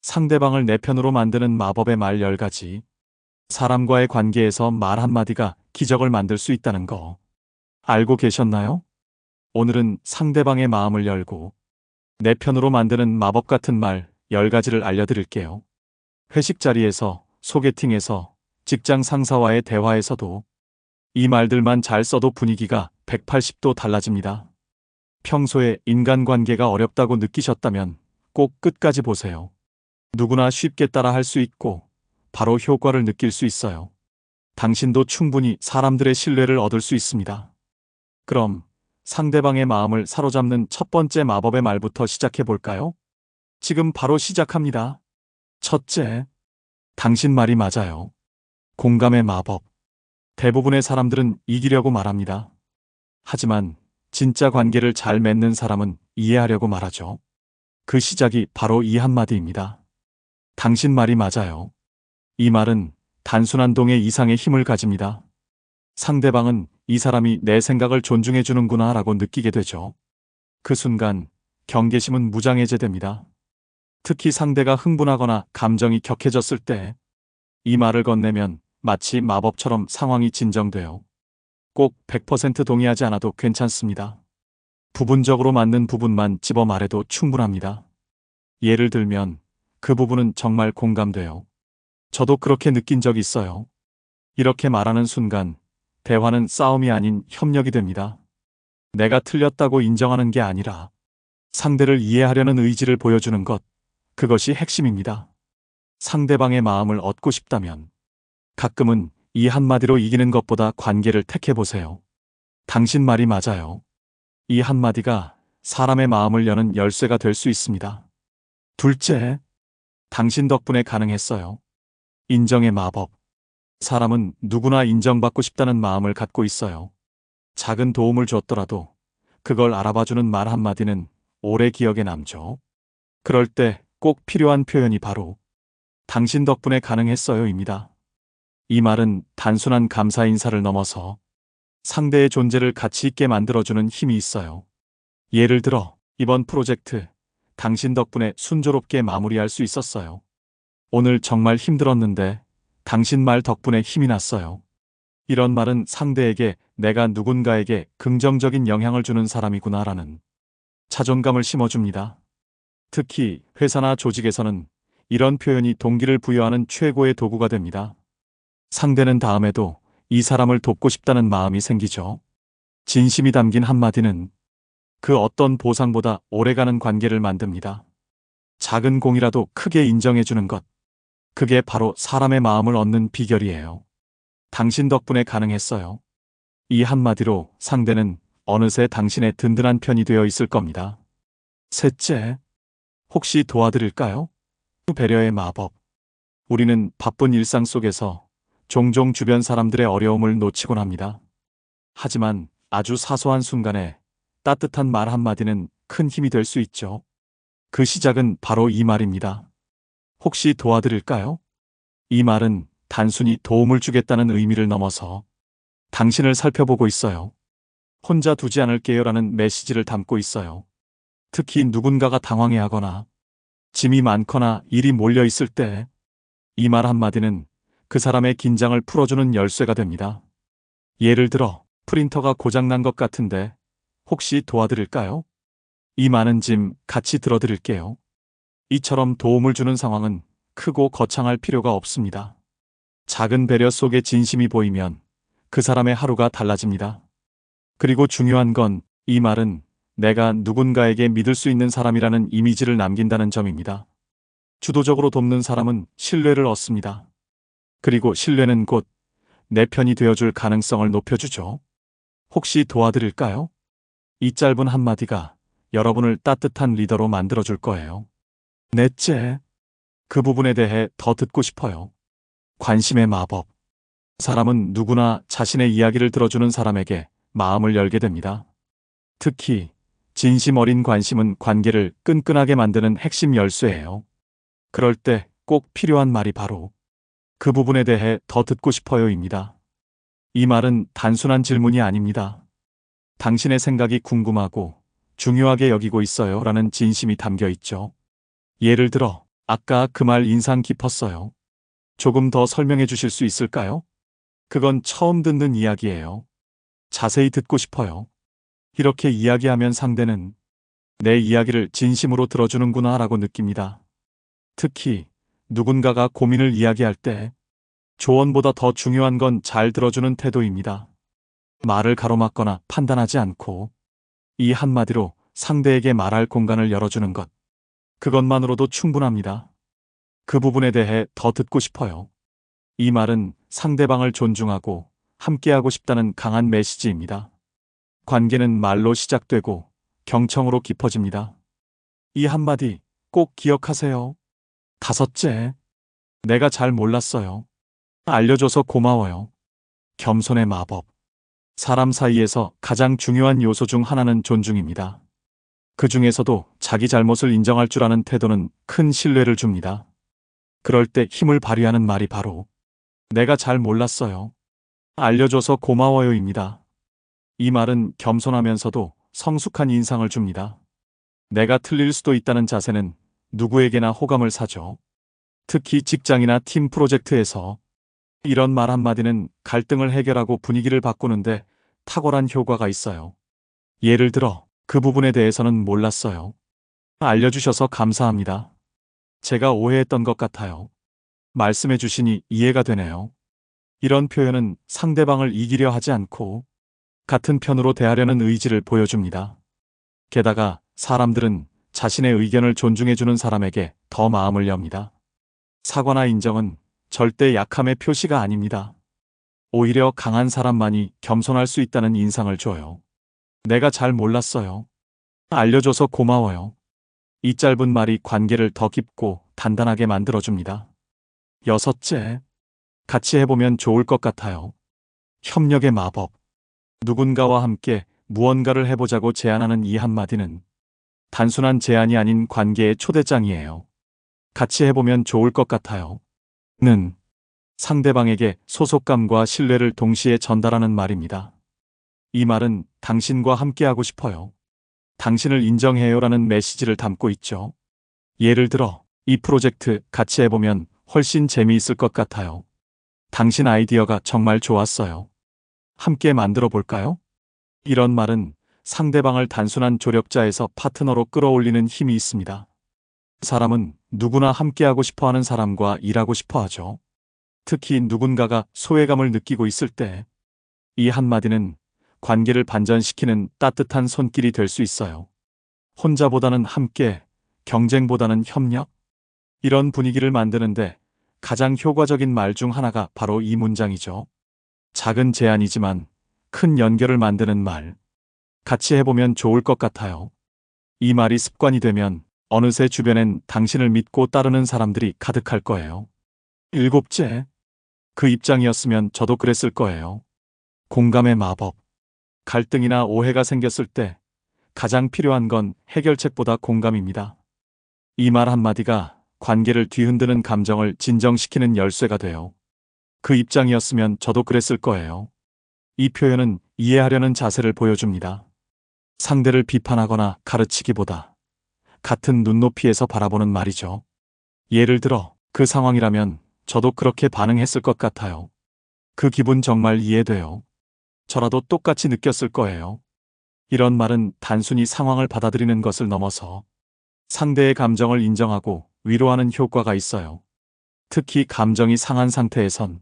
상대방을 내 편으로 만드는 마법의 말 10가지. 사람과의 관계에서 말 한마디가 기적을 만들 수 있다는 거 알고 계셨나요? 오늘은 상대방의 마음을 열고 내 편으로 만드는 마법 같은 말 10가지를 알려드릴게요. 회식 자리에서, 소개팅에서, 직장 상사와의 대화에서도 이 말들만 잘 써도 분위기가 180도 달라집니다. 평소에 인간관계가 어렵다고 느끼셨다면 꼭 끝까지 보세요. 누구나 쉽게 따라 할 수 있고 바로 효과를 느낄 수 있어요. 당신도 충분히 사람들의 신뢰를 얻을 수 있습니다. 그럼 상대방의 마음을 사로잡는 첫 번째 마법의 말부터 시작해 볼까요? 지금 바로 시작합니다. 첫째, 당신 말이 맞아요. 공감의 마법. 대부분의 사람들은 이기려고 말합니다. 하지만 진짜 관계를 잘 맺는 사람은 이해하려고 말하죠. 그 시작이 바로 이 한마디입니다. 당신 말이 맞아요. 이 말은 단순한 동의 이상의 힘을 가집니다. 상대방은 이 사람이 내 생각을 존중해 주는구나 라고 느끼게 되죠. 그 순간 경계심은 무장해제됩니다. 특히 상대가 흥분하거나 감정이 격해졌을 때 이 말을 건네면 마치 마법처럼 상황이 진정돼요. 꼭 100% 동의하지 않아도 괜찮습니다. 부분적으로 맞는 부분만 집어 말해도 충분합니다. 예를 들면 그 부분은 정말 공감돼요. 저도 그렇게 느낀 적이 있어요. 이렇게 말하는 순간 대화는 싸움이 아닌 협력이 됩니다. 내가 틀렸다고 인정하는 게 아니라 상대를 이해하려는 의지를 보여주는 것, 그것이 핵심입니다. 상대방의 마음을 얻고 싶다면 가끔은 이 한마디로 이기는 것보다 관계를 택해보세요. 당신 말이 맞아요. 이 한마디가 사람의 마음을 여는 열쇠가 될 수 있습니다. 둘째, 당신 덕분에 가능했어요. 인정의 마법. 사람은 누구나 인정받고 싶다는 마음을 갖고 있어요. 작은 도움을 줬더라도 그걸 알아봐주는 말 한마디는 오래 기억에 남죠. 그럴 때 꼭 필요한 표현이 바로 당신 덕분에 가능했어요입니다. 이 말은 단순한 감사 인사를 넘어서 상대의 존재를 가치 있게 만들어주는 힘이 있어요. 예를 들어 이번 프로젝트 당신 덕분에 순조롭게 마무리할 수 있었어요. 오늘 정말 힘들었는데 당신 말 덕분에 힘이 났어요. 이런 말은 상대에게 내가 누군가에게 긍정적인 영향을 주는 사람이구나라는 자존감을 심어줍니다. 특히 회사나 조직에서는 이런 표현이 동기를 부여하는 최고의 도구가 됩니다. 상대는 다음에도 이 사람을 돕고 싶다는 마음이 생기죠. 진심이 담긴 한마디는 그 어떤 보상보다 오래가는 관계를 만듭니다. 작은 공이라도 크게 인정해주는 것. 그게 바로 사람의 마음을 얻는 비결이에요. 당신 덕분에 가능했어요. 이 한마디로 상대는 어느새 당신의 든든한 편이 되어 있을 겁니다. 셋째, 혹시 도와드릴까요? 배려의 마법. 우리는 바쁜 일상 속에서 종종 주변 사람들의 어려움을 놓치곤 합니다. 하지만 아주 사소한 순간에 따뜻한 말 한마디는 큰 힘이 될 수 있죠. 그 시작은 바로 이 말입니다. 혹시 도와드릴까요? 이 말은 단순히 도움을 주겠다는 의미를 넘어서 당신을 살펴보고 있어요. 혼자 두지 않을게요라는 메시지를 담고 있어요. 특히 누군가가 당황해하거나 짐이 많거나 일이 몰려 있을 때 이 말 한마디는 그 사람의 긴장을 풀어주는 열쇠가 됩니다. 예를 들어 프린터가 고장난 것 같은데 혹시 도와드릴까요? 이 많은 짐 같이 들어드릴게요. 이처럼 도움을 주는 상황은 크고 거창할 필요가 없습니다. 작은 배려 속에 진심이 보이면 그 사람의 하루가 달라집니다. 그리고 중요한 건 이 말은 내가 누군가에게 믿을 수 있는 사람이라는 이미지를 남긴다는 점입니다. 주도적으로 돕는 사람은 신뢰를 얻습니다. 그리고 신뢰는 곧 내 편이 되어줄 가능성을 높여주죠. 혹시 도와드릴까요? 이 짧은 한마디가 여러분을 따뜻한 리더로 만들어줄 거예요. 넷째, 그 부분에 대해 더 듣고 싶어요. 관심의 마법. 사람은 누구나 자신의 이야기를 들어주는 사람에게 마음을 열게 됩니다. 특히 진심 어린 관심은 관계를 끈끈하게 만드는 핵심 열쇠예요. 그럴 때 꼭 필요한 말이 바로 그 부분에 대해 더 듣고 싶어요입니다. 이 말은 단순한 질문이 아닙니다. 당신의 생각이 궁금하고 중요하게 여기고 있어요 라는 진심이 담겨 있죠. 예를 들어 아까 그 말 인상 깊었어요. 조금 더 설명해 주실 수 있을까요? 그건 처음 듣는 이야기예요. 자세히 듣고 싶어요. 이렇게 이야기하면 상대는 내 이야기를 진심으로 들어주는구나 라고 느낍니다. 특히 누군가가 고민을 이야기할 때 조언보다 더 중요한 건 잘 들어주는 태도입니다. 말을 가로막거나 판단하지 않고 이 한마디로 상대에게 말할 공간을 열어주는 것. 그것만으로도 충분합니다. 그 부분에 대해 더 듣고 싶어요. 이 말은 상대방을 존중하고 함께하고 싶다는 강한 메시지입니다. 관계는 말로 시작되고 경청으로 깊어집니다. 이 한마디 꼭 기억하세요. 다섯째, 내가 잘 몰랐어요. 알려줘서 고마워요. 겸손의 마법. 사람 사이에서 가장 중요한 요소 중 하나는 존중입니다. 그 중에서도 자기 잘못을 인정할 줄 아는 태도는 큰 신뢰를 줍니다. 그럴 때 힘을 발휘하는 말이 바로 내가 잘 몰랐어요. 알려줘서 고마워요입니다. 이 말은 겸손하면서도 성숙한 인상을 줍니다. 내가 틀릴 수도 있다는 자세는 누구에게나 호감을 사죠. 특히 직장이나 팀 프로젝트에서 이런 말 한마디는 갈등을 해결하고 분위기를 바꾸는데 탁월한 효과가 있어요. 예를 들어, 그 부분에 대해서는 몰랐어요. 알려주셔서 감사합니다. 제가 오해했던 것 같아요. 말씀해 주시니 이해가 되네요. 이런 표현은 상대방을 이기려 하지 않고 같은 편으로 대하려는 의지를 보여줍니다. 게다가 사람들은 자신의 의견을 존중해주는 사람에게 더 마음을 엽니다. 사과나 인정은 절대 약함의 표시가 아닙니다. 오히려 강한 사람만이 겸손할 수 있다는 인상을 줘요. 내가 잘 몰랐어요. 알려줘서 고마워요. 이 짧은 말이 관계를 더 깊고 단단하게 만들어줍니다. 여섯째, 같이 해보면 좋을 것 같아요. 협력의 마법. 누군가와 함께 무언가를 해보자고 제안하는 이 한마디는 단순한 제안이 아닌 관계의 초대장이에요. 같이 해보면 좋을 것 같아요. 는 상대방에게 소속감과 신뢰를 동시에 전달하는 말입니다. 이 말은 당신과 함께하고 싶어요. 당신을 인정해요라는 메시지를 담고 있죠. 예를 들어, 이 프로젝트 같이 해보면 훨씬 재미있을 것 같아요. 당신 아이디어가 정말 좋았어요. 함께 만들어 볼까요? 이런 말은 상대방을 단순한 조력자에서 파트너로 끌어올리는 힘이 있습니다. 사람은 누구나 함께하고 싶어 하는 사람과 일하고 싶어 하죠. 특히 누군가가 소외감을 느끼고 있을 때 이 한마디는 관계를 반전시키는 따뜻한 손길이 될 수 있어요. 혼자보다는 함께, 경쟁보다는 협력. 이런 분위기를 만드는데 가장 효과적인 말 중 하나가 바로 이 문장이죠. 작은 제안이지만 큰 연결을 만드는 말. 같이 해보면 좋을 것 같아요. 이 말이 습관이 되면 어느새 주변엔 당신을 믿고 따르는 사람들이 가득할 거예요. 일곱째, 그 입장이었으면 저도 그랬을 거예요. 공감의 마법. 갈등이나 오해가 생겼을 때 가장 필요한 건 해결책보다 공감입니다. 이 말 한마디가 관계를 뒤흔드는 감정을 진정시키는 열쇠가 돼요. 그 입장이었으면 저도 그랬을 거예요. 이 표현은 이해하려는 자세를 보여줍니다. 상대를 비판하거나 가르치기보다 같은 눈높이에서 바라보는 말이죠. 예를 들어, 그 상황이라면 저도 그렇게 반응했을 것 같아요. 그 기분 정말 이해돼요. 저라도 똑같이 느꼈을 거예요. 이런 말은 단순히 상황을 받아들이는 것을 넘어서 상대의 감정을 인정하고 위로하는 효과가 있어요. 특히 감정이 상한 상태에선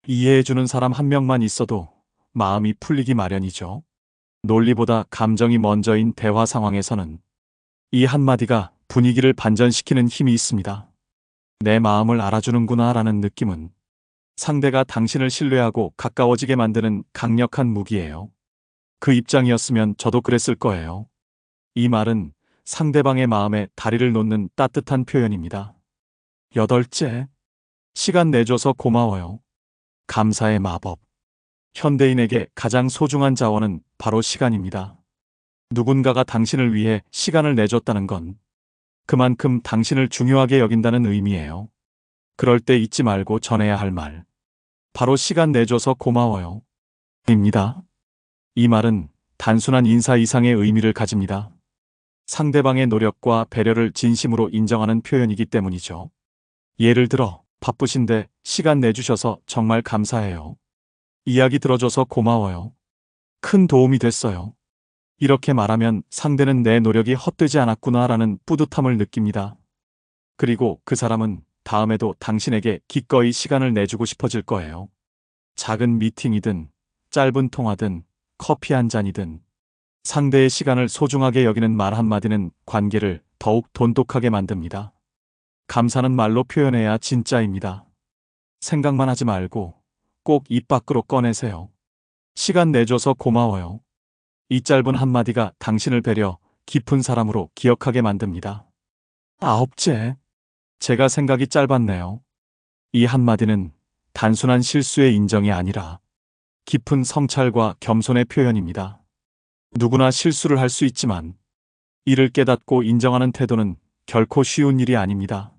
이해해주는 사람 한 명만 있어도 마음이 풀리기 마련이죠. 논리보다 감정이 먼저인 대화 상황에서는 이 한마디가 분위기를 반전시키는 힘이 있습니다. 내 마음을 알아주는구나 라는 느낌은 상대가 당신을 신뢰하고 가까워지게 만드는 강력한 무기예요. 그 입장이었으면 저도 그랬을 거예요. 이 말은 상대방의 마음에 다리를 놓는 따뜻한 표현입니다. 여덟째, 시간 내줘서 고마워요. 감사의 마법. 현대인에게 가장 소중한 자원은 바로 시간입니다. 누군가가 당신을 위해 시간을 내줬다는 건 그만큼 당신을 중요하게 여긴다는 의미예요. 그럴 때 잊지 말고 전해야 할 말. 바로 시간 내줘서 고마워요. 입니다. 이 말은 단순한 인사 이상의 의미를 가집니다. 상대방의 노력과 배려를 진심으로 인정하는 표현이기 때문이죠. 예를 들어, 바쁘신데 시간 내주셔서 정말 감사해요. 이야기 들어줘서 고마워요. 큰 도움이 됐어요. 이렇게 말하면 상대는 내 노력이 헛되지 않았구나라는 뿌듯함을 느낍니다. 그리고 그 사람은 다음에도 당신에게 기꺼이 시간을 내주고 싶어질 거예요. 작은 미팅이든, 짧은 통화든, 커피 한 잔이든, 상대의 시간을 소중하게 여기는 말 한마디는 관계를 더욱 돈독하게 만듭니다. 감사는 말로 표현해야 진짜입니다. 생각만 하지 말고 꼭 입 밖으로 꺼내세요. 시간 내줘서 고마워요. 이 짧은 한마디가 당신을 배려 깊은 사람으로 기억하게 만듭니다. 아홉째, 제가 생각이 짧았네요. 이 한마디는 단순한 실수의 인정이 아니라 깊은 성찰과 겸손의 표현입니다. 누구나 실수를 할 수 있지만 이를 깨닫고 인정하는 태도는 결코 쉬운 일이 아닙니다.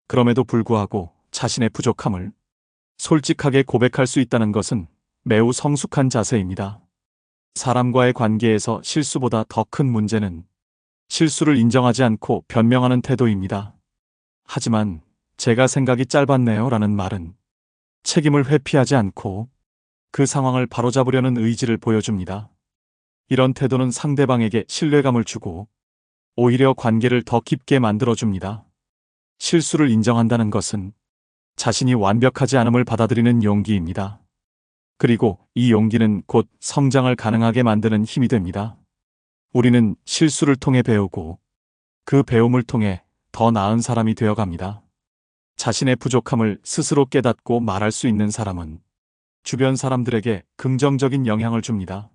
그럼에도 불구하고 자신의 부족함을 솔직하게 고백할 수 있다는 것은 매우 성숙한 자세입니다. 사람과의 관계에서 실수보다 더 큰 문제는 실수를 인정하지 않고 변명하는 태도입니다. 하지만 제가 생각이 짧았네요 라는 말은 책임을 회피하지 않고 그 상황을 바로잡으려는 의지를 보여줍니다. 이런 태도는 상대방에게 신뢰감을 주고 오히려 관계를 더 깊게 만들어줍니다. 실수를 인정한다는 것은 자신이 완벽하지 않음을 받아들이는 용기입니다. 그리고 이 용기는 곧 성장을 가능하게 만드는 힘이 됩니다. 우리는 실수를 통해 배우고 그 배움을 통해 더 나은 사람이 되어갑니다. 자신의 부족함을 스스로 깨닫고 말할 수 있는 사람은 주변 사람들에게 긍정적인 영향을 줍니다.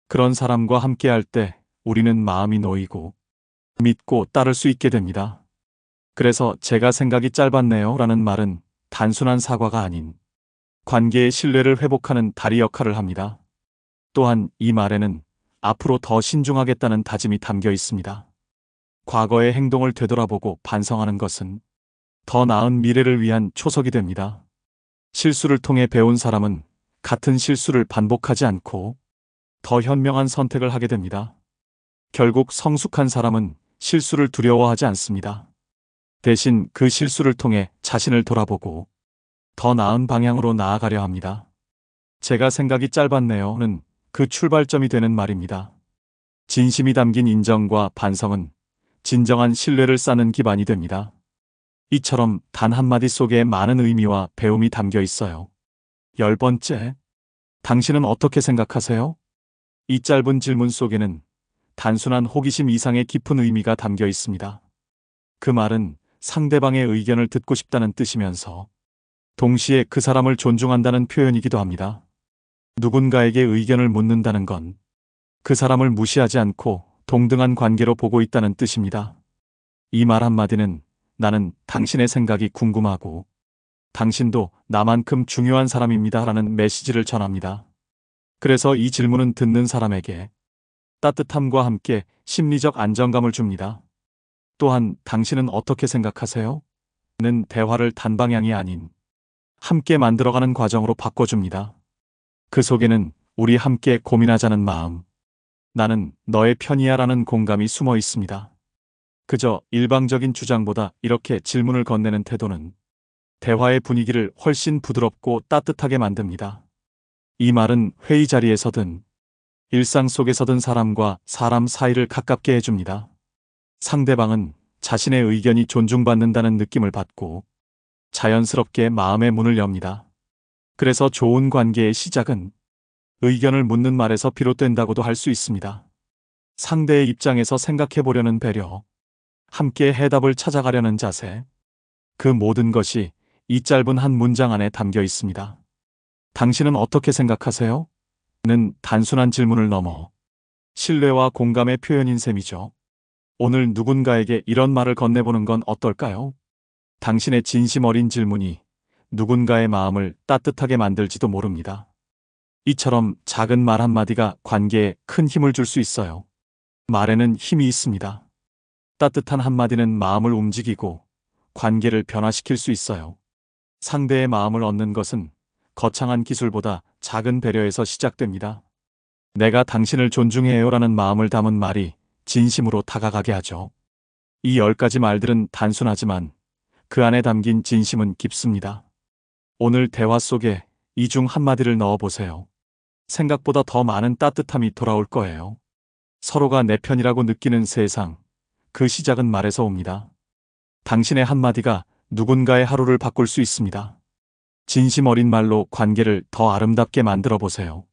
그런 사람과 함께할 때 우리는 마음이 놓이고 믿고 따를 수 있게 됩니다. 그래서 제가 생각이 짧았네요 라는 말은 단순한 사과가 아닌 관계의 신뢰를 회복하는 다리 역할을 합니다. 또한 이 말에는 앞으로 더 신중하겠다는 다짐이 담겨 있습니다. 과거의 행동을 되돌아보고 반성하는 것은 더 나은 미래를 위한 초석이 됩니다. 실수를 통해 배운 사람은 같은 실수를 반복하지 않고 더 현명한 선택을 하게 됩니다. 결국 성숙한 사람은 실수를 두려워하지 않습니다. 대신 그 실수를 통해 자신을 돌아보고 더 나은 방향으로 나아가려 합니다. 제가 생각이 짧았네요는 그 출발점이 되는 말입니다. 진심이 담긴 인정과 반성은 진정한 신뢰를 쌓는 기반이 됩니다. 이처럼 단 한마디 속에 많은 의미와 배움이 담겨 있어요. 10번째, 당신은 어떻게 생각하세요? 이 짧은 질문 속에는 단순한 호기심 이상의 깊은 의미가 담겨 있습니다. 그 말은 상대방의 의견을 듣고 싶다는 뜻이면서 동시에 그 사람을 존중한다는 표현이기도 합니다. 누군가에게 의견을 묻는다는 건 그 사람을 무시하지 않고 동등한 관계로 보고 있다는 뜻입니다. 이 말 한마디는 나는 당신의 생각이 궁금하고 당신도 나만큼 중요한 사람입니다 라는 메시지를 전합니다. 그래서 이 질문은 듣는 사람에게 따뜻함과 함께 심리적 안정감을 줍니다. 또한 당신은 어떻게 생각하세요? 는 대화를 단방향이 아닌 함께 만들어가는 과정으로 바꿔줍니다. 그 속에는 우리 함께 고민하자는 마음, 나는 너의 편이야 라는 공감이 숨어 있습니다. 그저 일방적인 주장보다 이렇게 질문을 건네는 태도는 대화의 분위기를 훨씬 부드럽고 따뜻하게 만듭니다. 이 말은 회의 자리에서든 일상 속에서든 사람과 사람 사이를 가깝게 해줍니다. 상대방은 자신의 의견이 존중받는다는 느낌을 받고 자연스럽게 마음의 문을 엽니다. 그래서 좋은 관계의 시작은 의견을 묻는 말에서 비롯된다고도 할 수 있습니다. 상대의 입장에서 생각해 보려는 배려, 함께 해답을 찾아가려는 자세, 그 모든 것이 이 짧은 한 문장 안에 담겨 있습니다. 당신은 어떻게 생각하세요? 는 단순한 질문을 넘어 신뢰와 공감의 표현인 셈이죠. 오늘 누군가에게 이런 말을 건네보는 건 어떨까요? 당신의 진심 어린 질문이 누군가의 마음을 따뜻하게 만들지도 모릅니다. 이처럼 작은 말 한마디가 관계에 큰 힘을 줄 수 있어요. 말에는 힘이 있습니다. 따뜻한 한마디는 마음을 움직이고 관계를 변화시킬 수 있어요. 상대의 마음을 얻는 것은 거창한 기술보다 작은 배려에서 시작됩니다. 내가 당신을 존중해요라는 마음을 담은 말이 진심으로 다가가게 하죠. 이 10가지 말들은 단순하지만 그 안에 담긴 진심은 깊습니다. 오늘 대화 속에 이 중 한마디를 넣어보세요. 생각보다 더 많은 따뜻함이 돌아올 거예요. 서로가 내 편이라고 느끼는 세상, 그 시작은 말에서 옵니다. 당신의 한마디가 누군가의 하루를 바꿀 수 있습니다. 진심 어린 말로 관계를 더 아름답게 만들어 보세요.